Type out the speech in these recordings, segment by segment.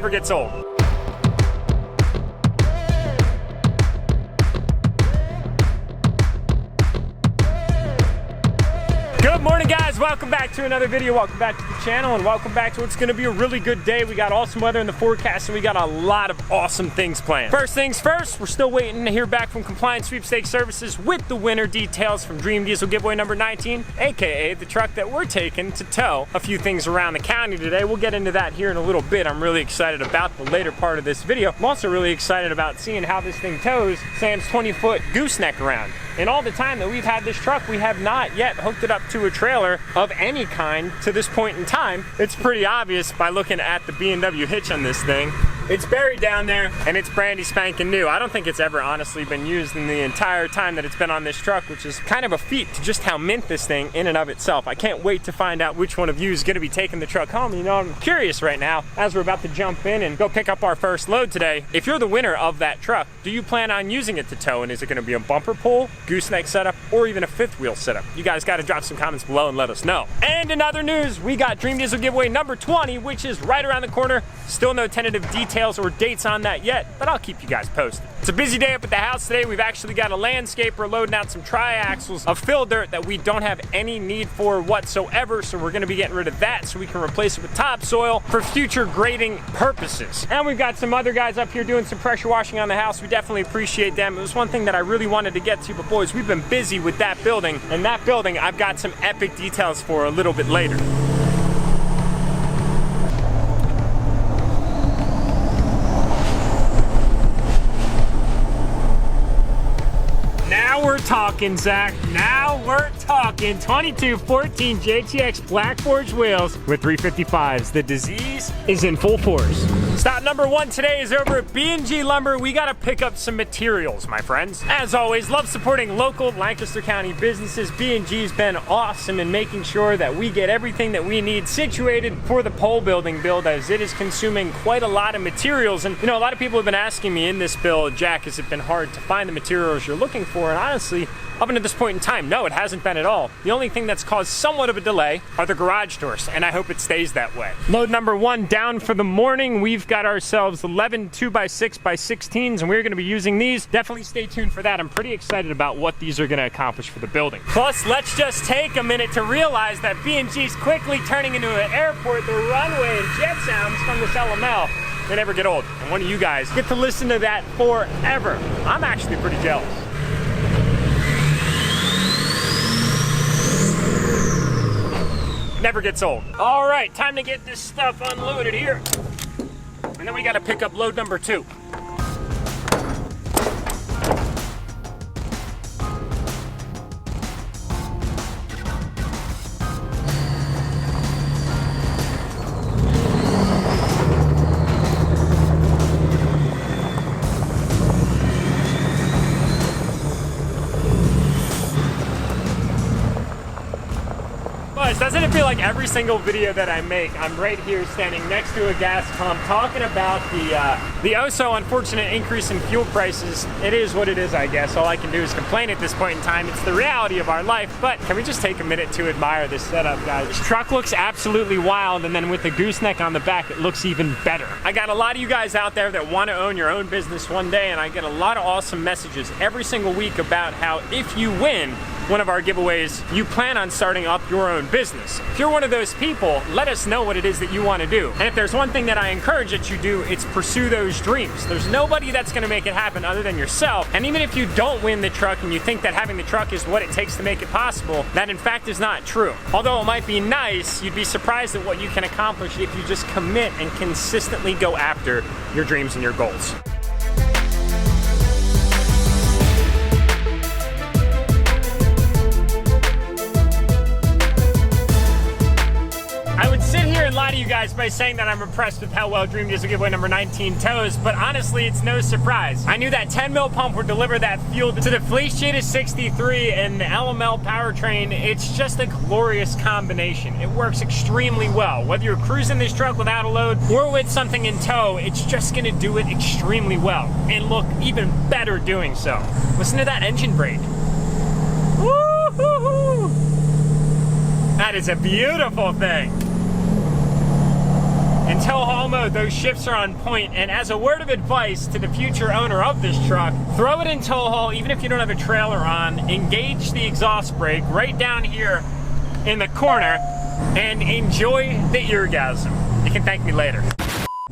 Never gets old. Good morning, guys. Welcome back to another video. Welcome back to the channel, and welcome back to what's going to be a really good day. We got awesome weather in the forecast, and we got a lot of awesome things planned. First things first, we're still waiting to hear back from Compliance Sweepstakes Services with the winner details from Dream Diesel giveaway number 19, aka the truck that we're taking to tow a few things around the county today. We'll get into that here in a little bit. I'm really excited about the later part of this video. I'm also really excited about seeing how this thing tows Sam's 20-foot gooseneck around. In all the time that we've had this truck, we have not yet hooked it up to a trailer of any kind to this point in time. It's pretty obvious by looking at the B&W hitch on this thing. It's buried down there, and it's brandy spanking new. I don't think it's ever honestly been used in the entire time that it's been on this truck, which is kind of a feat to just how mint this thing in and of itself. I can't wait to find out which one of you is gonna be taking the truck home. You know, I'm curious right now, as we're about to jump in and go pick up our first load today. If you're the winner of that truck, do you plan on using it to tow? And is it gonna be a bumper pull, gooseneck setup, or even a fifth wheel setup? You guys gotta drop some comments below and let us know. And in other news, we got Dream Diesel giveaway number 20, which is right around the corner. Still no tentative details or dates on that yet, but I'll keep you guys posted. It's a busy day up at the house today. We've actually got a landscaper loading out some triaxles of fill dirt that we don't have any need for whatsoever, so we're gonna be getting rid of that so we can replace it with topsoil for future grading purposes. And we've got some other guys up here doing some pressure washing on the house. We definitely appreciate them. It was one thing that I really wanted to get to, but boys, we've been busy with that building, and that building I've got some epic details for a little bit later. Now we're talking, Zach. Now we're talking. 2214 JTX Black Forge wheels with 355s. The disease is in full force. Stop number one today is over at B&G Lumber. We gotta pick up some materials, my friends. As always, love supporting local Lancaster County businesses. B&G's been awesome in making sure that we get everything that we need situated for the pole building build, as it is consuming quite a lot of materials. And you know, a lot of people have been asking me in this build, Jack, has it been hard to find the materials you're looking for? And honestly, up until this point in time, no, it hasn't been at all. The only thing that's caused somewhat of a delay are the garage doors, and I hope it stays that way. Load number one down for the morning. We've got ourselves 11 2x6x16s, and we're gonna be using these. Definitely stay tuned for that. I'm pretty excited about what these are gonna accomplish for the building. Plus, let's just take a minute to realize that B&G's quickly turning into an airport. The runway and jet sounds from this LML, they never get old. And one of you guys get to listen to that forever. I'm actually pretty jealous. Never gets old. All right, time to get this stuff unloaded here. And then we gotta pick up load number 2. Doesn't it feel like every single video that I make, I'm right here standing next to a gas pump talking about the oh so unfortunate increase in fuel prices? It is what it is, I guess. All I can do is complain at this point in time. It's the reality of our life, but can we just take a minute to admire this setup, guys? This truck looks absolutely wild, and then with the gooseneck on the back, it looks even better. I got a lot of you guys out there that want to own your own business one day, and I get a lot of awesome messages every single week about how if you win one of our giveaways, you plan on starting up your own business. If you're one of those people, let us know what it is that you want to do. And if there's one thing that I encourage that you do, it's pursue those dreams. There's nobody that's going to make it happen other than yourself. And even if you don't win the truck and you think that having the truck is what it takes to make it possible, that in fact is not true. Although it might be nice, you'd be surprised at what you can accomplish if you just commit and consistently go after your dreams and your goals. Lie to you guys by saying that I'm impressed with how well Dream Diesel giveaway number 19 tows, but honestly, it's no surprise. I knew that 10 mil pump would deliver that fuel to the Fleece Cheetah 63 and the LML powertrain. It's just a glorious combination. It works extremely well. Whether you're cruising this truck without a load or with something in tow, it's just gonna do it extremely well and look even better doing so. Listen to that engine brake. Woo-hoo-hoo. That is a beautiful thing. In tow haul mode, those shifts are on point, and as a word of advice to the future owner of this truck, throw it in tow haul even if you don't have a trailer on, engage the exhaust brake right down here in the corner, and enjoy the eargasm. You can thank me later.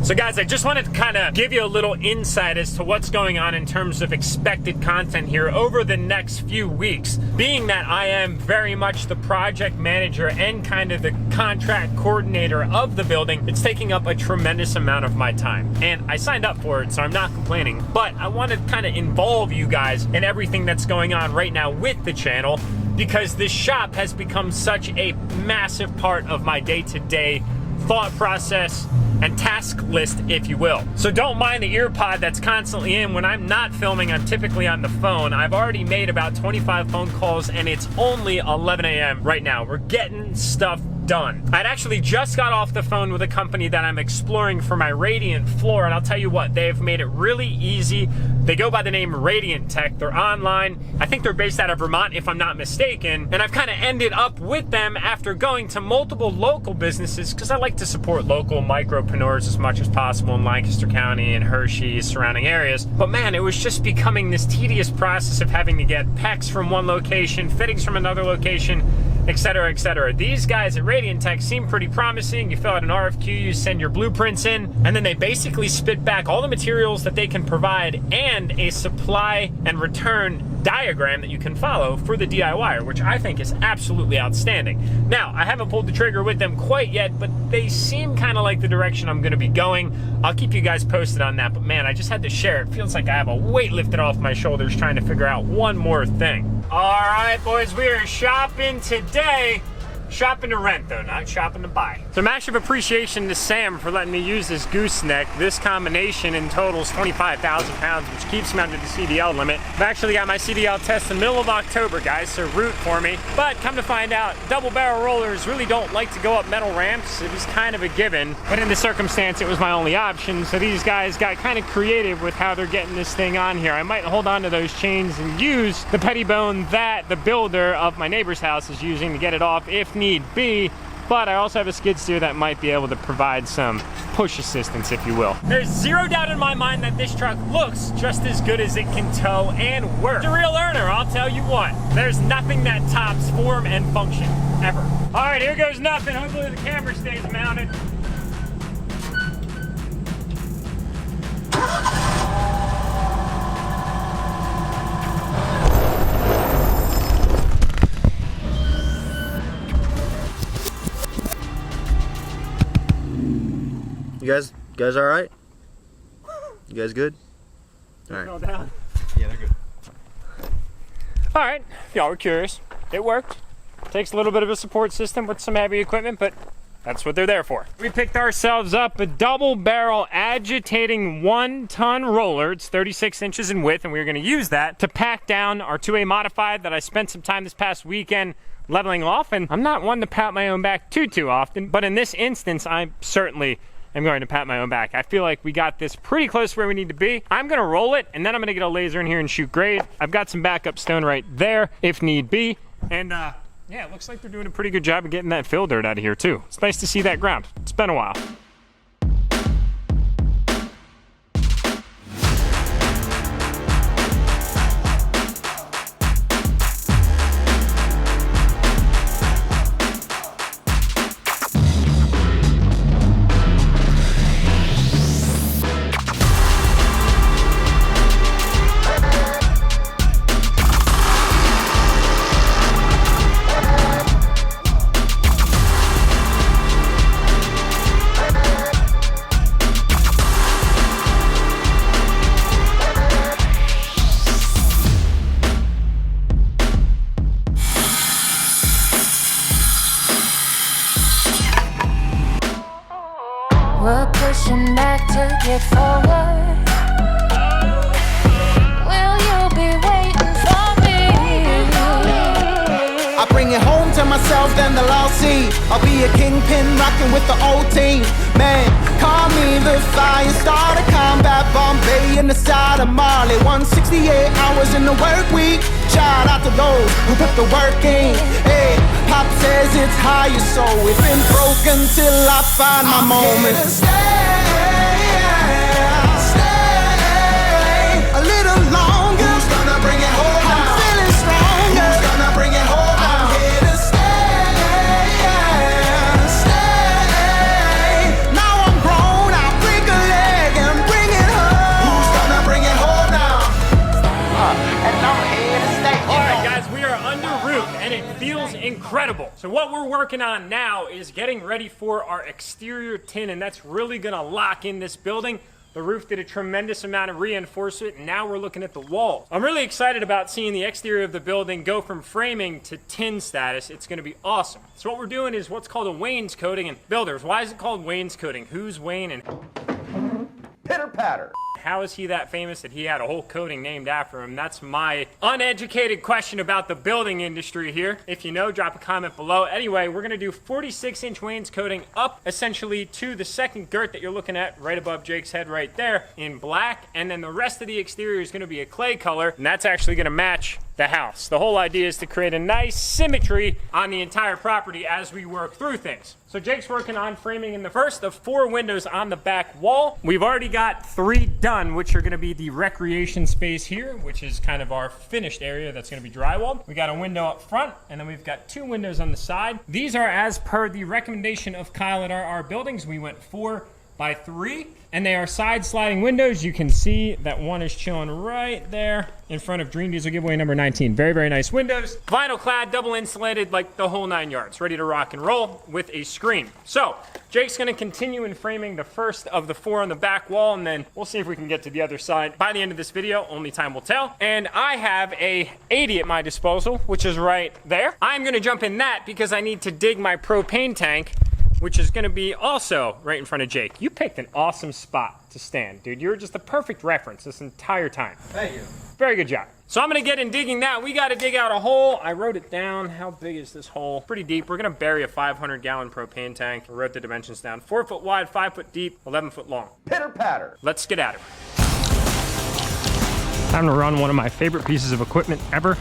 So guys, I just wanted to kind of give you a little insight as to what's going on in terms of expected content here over the next few weeks. Being that I am very much the project manager and kind of the contract coordinator of the building, it's taking up a tremendous amount of my time. And I signed up for it, so I'm not complaining. But I want to kind of involve you guys in everything that's going on right now with the channel, because this shop has become such a massive part of my day-to-day thought process and task list, if you will. So don't mind the ear pod that's constantly in. When I'm not filming, I'm typically on the phone. I've already made about 25 phone calls, and it's only 11 a.m. right now. We're getting stuff done. I'd actually just got off the phone with a company that I'm exploring for my radiant floor, and I'll tell you what, they've made it really easy. They go by the name Radiant Tech. They're online. I think they're based out of Vermont, if I'm not mistaken, and I've kind of ended up with them after going to multiple local businesses, because I like to support local micropreneurs as much as possible in Lancaster County and Hershey, surrounding areas. But man, it was just becoming this tedious process of having to get PEX from one location, fittings from another location, etc., etc. These guys at Radiant Tech seem pretty promising. You fill out an RFQ, you send your blueprints in, and then they basically spit back all the materials that they can provide and a supply and return diagram that you can follow for the DIYer, which I think is absolutely outstanding. Now, I haven't pulled the trigger with them quite yet, but they seem kind of like the direction I'm going to be going. I'll keep you guys posted on that, but man, I just had to share. It feels like I have a weight lifted off my shoulders trying to figure out one more thing. All right, boys, we are shopping today. Shopping to rent, though, not shopping to buy. So massive appreciation to Sam for letting me use this gooseneck. This combination in total is 25,000 pounds, which keeps me under the CDL limit. I've actually got my CDL test in the middle of October, guys, so root for me. But come to find out, double barrel rollers really don't like to go up metal ramps. It was kind of a given, but in this circumstance, it was my only option. So these guys got kind of creative with how they're getting this thing on here. I might hold on to those chains and use the pettibone that the builder of my neighbor's house is using to get it off if need be, but I also have a skid steer that might be able to provide some push assistance, if you will. There's zero doubt in my mind that this truck looks just as good as it can tow and work. It's a real earner, I'll tell you what. There's nothing that tops form and function, ever. All right, here goes nothing. Hopefully the camera stays mounted. You guys all right? You guys good? All right. Down. Yeah, they're good. All right, if y'all were curious, it worked. Takes a little bit of a support system with some heavy equipment, but that's what they're there for. We picked ourselves up a double barrel agitating 1-ton roller. It's 36 inches in width, and we're gonna use that to pack down our 2A modified that I spent some time this past weekend leveling off. And I'm not one to pat my own back too often, but in this instance, I certainly am going to pat my own back. I feel like we got this pretty close to where we need to be. I'm gonna roll it, and then I'm gonna get a laser in here and shoot grade. I've got some backup stone right there if need be. And yeah, it looks like they're doing a pretty good job of getting that fill dirt out of here too. It's nice to see that ground. It's been a while. We're pushing back to get forward. Will you be waiting for me? I bring it home to myself, then the law see. I'll be a kingpin rocking with the old team. Man, call me the fire starter, combat Bombay in the side of Marley. 168 hours in the work week. Shout out to those who put the work in. Hey, Pop says it's higher, so it's been broken till I find my moment. A little longer. Who's gonna bring it home now? I'm feeling stronger. Who's gonna bring it home now? I'm here to stay. Now I'm grown, I'll break a leg and bring it home. Who's gonna bring it home now? And I'm here to stay. All right, guys, we are under roof, and it feels incredible. So what we're working on now is getting ready for our exterior tin, and that's really gonna lock in this building. The roof did a tremendous amount of reinforcement, and now we're looking at the walls. I'm really excited about seeing the exterior of the building go from framing to tin status. It's gonna be awesome. So what we're doing is what's called a wainscoting. And builders, why is it called wainscoting? Who's Wayne and Pitter patter. how is he that famous that he had a whole coating named after him? That's my uneducated question about the building industry here. If you know, drop a comment below. Anyway, we're gonna do 46-inch wainscoting up essentially to the second girt that you're looking at right above Jake's head right there in black. And then the rest of the exterior is gonna be a clay color, and that's actually gonna match the house. The whole idea is to create a nice symmetry on the entire property as we work through things. So Jake's working on framing in the first of 4 windows on the back wall. We've already got 3 done, which are gonna be the recreation space here, which is kind of our finished area that's gonna be drywalled. We got a window up front, and then we've got 2 windows on the side. These are as per the recommendation of Kyle at RR Buildings. We went 4x3, and they are side sliding windows. You can see that one is chilling right there in front of Dream Diesel giveaway number 19. Very, very nice windows. Vinyl clad, double insulated, like the whole 9 yards. Ready to rock and roll with a screen. So Jake's gonna continue in framing the first of the 4 on the back wall, and then we'll see if we can get to the other side by the end of this video. Only time will tell. And I have a 80 at my disposal, which is right there. I'm gonna jump in that because I need to dig my propane tank, which is gonna be also right in front of Jake. You picked an awesome spot to stand, dude. You're just a perfect reference this entire time. Thank you. Very good job. So I'm gonna get in digging that. We gotta dig out a hole. I wrote it down. How big is this hole? Pretty deep. We're gonna bury a 500-gallon propane tank. I wrote the dimensions down. 4 foot wide, 5 foot deep, 11 foot long. Pitter patter. Let's get at it. Time to run one of my favorite pieces of equipment ever.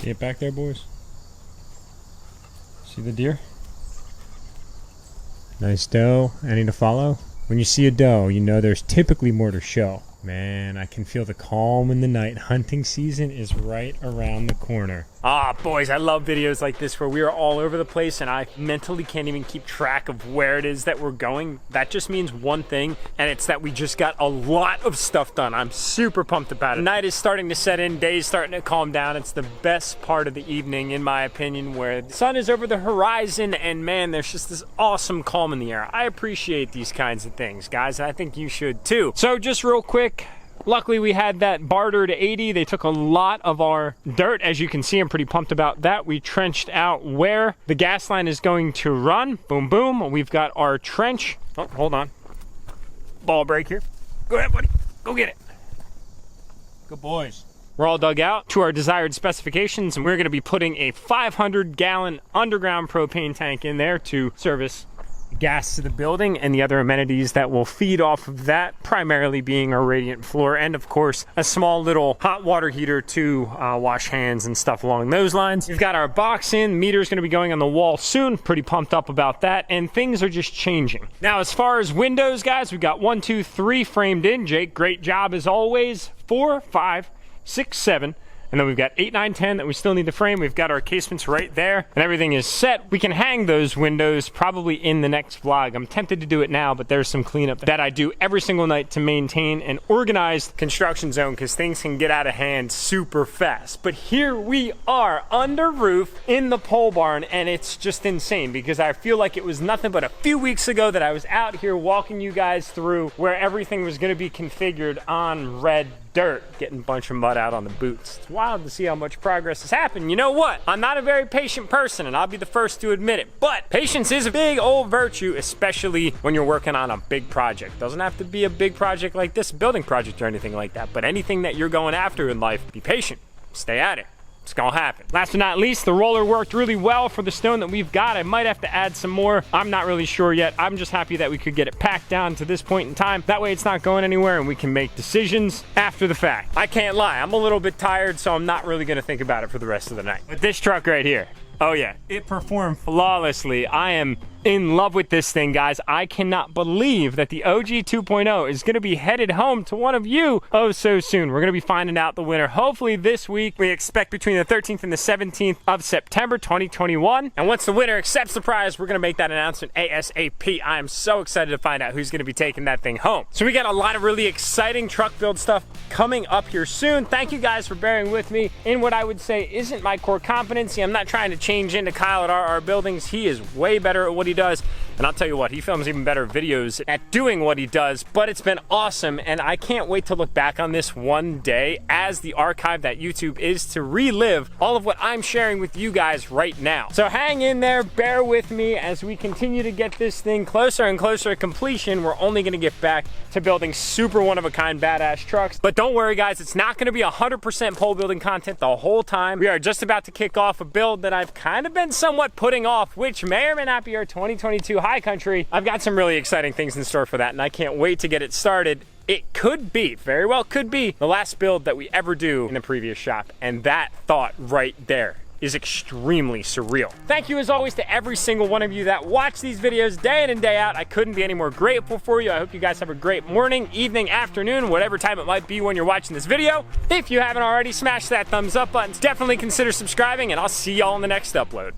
See it back there, boys? See the deer? Nice doe. Any to follow? When you see a doe, you know there's typically more to show. Man, I can feel the calm in the night. Hunting season is right around the corner. Ah, boys, I love videos like this where we are all over the place and I mentally can't even keep track of where it is that we're going. That just means one thing, and it's that we just got a lot of stuff done. I'm super pumped about it. Night is starting to set in, day's starting to calm down. It's the best part of the evening, in my opinion, where the sun is over the horizon and man, there's just this awesome calm in the air. I appreciate these kinds of things, guys, and I think you should too. So just real quick, luckily we had that bartered 80. They took a lot of our dirt. As you can see, I'm pretty pumped about that. We trenched out where the gas line is going to run. Boom, boom. We've got our trench. Oh, hold on. Ball break here. Go ahead, buddy. Go get it. Good boys. We're all dug out to our desired specifications, and we're gonna be putting a 500-gallon underground propane tank in there to service gas to the building and the other amenities that will feed off of that, primarily being our radiant floor and of course a small little hot water heater to wash hands and stuff along those lines. We've got our box in, meter's going to be going on the wall soon, pretty pumped up about that, and things are just changing. Now as far as windows, guys, we've got 1, 2, 3 framed in. Jake, great job as always. 4, 5, 6, 7. And then we've got 8, 9, 10 that we still need to frame. We've got our casements right there and everything is set. We can hang those windows probably in the next vlog. I'm tempted to do it now, but there's some cleanup that I do every single night to maintain an organized construction zone because things can get out of hand super fast. But here we are under roof in the pole barn, and it's just insane because I feel like it was nothing but a few weeks ago that I was out here walking you guys through where everything was going to be configured on red dirt, getting a bunch of mud out on the boots. It's wild to see how much progress has happened. You know what? I'm not a very patient person, and I'll be the first to admit it, but patience is a big old virtue, especially when you're working on a big project. Doesn't have to be a big project like this, building project or anything like that, but anything that you're going after in life, be patient, stay at it. It's gonna happen. Last but not least, the roller worked really well for the stone that we've got. I might have to add some more. I'm not really sure yet. I'm just happy that we could get it packed down to this point in time. That way it's not going anywhere and we can make decisions after the fact. I can't lie, I'm a little bit tired, so I'm not really gonna think about it for the rest of the night. But this truck right here, oh yeah, it performed flawlessly. I am in love with this thing, guys. I cannot believe that the OG 2.0 is going to be headed home to one of you oh so soon. We're going to be finding out the winner hopefully this week. We expect between the 13th and the 17th of September 2021. And once the winner accepts the prize, we're going to make that announcement ASAP. I am so excited to find out who's going to be taking that thing home. So we got a lot of really exciting truck build stuff coming up here soon. Thank you guys for bearing with me in what I would say isn't my core competency. I'm not trying to change into Kyle at RR Buildings. He is way better at what he does, and I'll tell you what, he films even better videos at doing what he does. But it's been awesome, and I can't wait to look back on this one day as the archive that YouTube is, to relive all of what I'm sharing with you guys right now. So hang in there, bear with me as we continue to get this thing closer and closer to completion. We're only going to get back to building super one-of-a-kind badass trucks, but don't worry guys, it's not going to be 100% pole building content the whole time. We are just about to kick off a build that I've kind of been somewhat putting off, which may or may not be our 2022 high country. I've got some really exciting things in store for that, and I can't wait to get it started. It could be, very well could be, the last build that we ever do in the previous shop, and that thought right there is extremely surreal. Thank you as always to every single one of you that watch these videos day in and day out. I couldn't be any more grateful for you. I hope you guys have a great morning, evening, afternoon, whatever time it might be when you're watching this video. If you haven't already, smash that thumbs up button. Definitely consider subscribing, and I'll see y'all in the next upload.